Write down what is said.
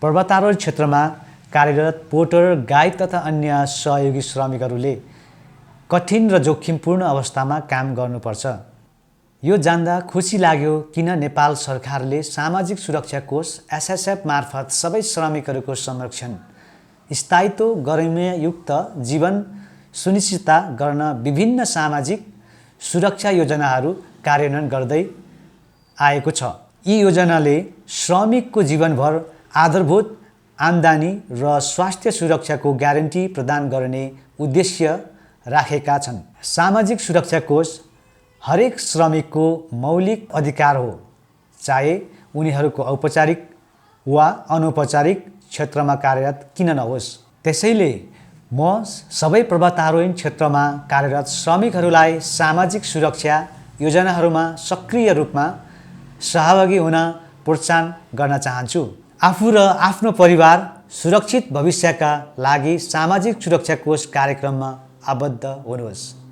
पर्वतारोहण क्षेत्रमा कार्यरत पोर्टर, गाइड तथा अन्य सहयोगी श्रमिकहरूले कठिन र जोखिमपूर्ण अवस्थामा काम गर्नुपर्छ। यो जान्दा खुसी लाग्यो किन नेपाल सरकारले सामाजिक सुरक्षा कोष एसएसएफ मार्फत सबै श्रमिकहरूको संरक्षण, स्थायित्व, गरिमायुक्त जीवन सुनिश्चितता गर्न विभिन्न सामाजिक सुरक्षा योजनाहरू कार्यान्वयन गर्दै आएको छ। यी योजनाले श्रमिकको जीवनभर आधारभूत आम्दानी र स्वास्थ्य सुरक्षाको ग्यारेन्टी प्रदान गर्ने उद्देश्य राखेका छन्। सामाजिक सुरक्षा कोष हरेक श्रमिकको मौलिक अधिकार हो, चाहे उनीहरूको औपचारिक वा अनौपचारिक क्षेत्रमा कार्यरत किन नहोस्। त्यसैले म सबै पर्वतारोहण क्षेत्रमा कार्यरत श्रमिकहरूलाई सामाजिक सुरक्षा योजनाहरूमा सक्रिय रूपमा सहभागी हुन प्रोत्साहन गर्न चाहन्छु। आफू र आफ्नो परिवार सुरक्षित भविष्यका लागि सामाजिक सुरक्षा कोष कार्यक्रममा आबद्ध हुनुहोस्।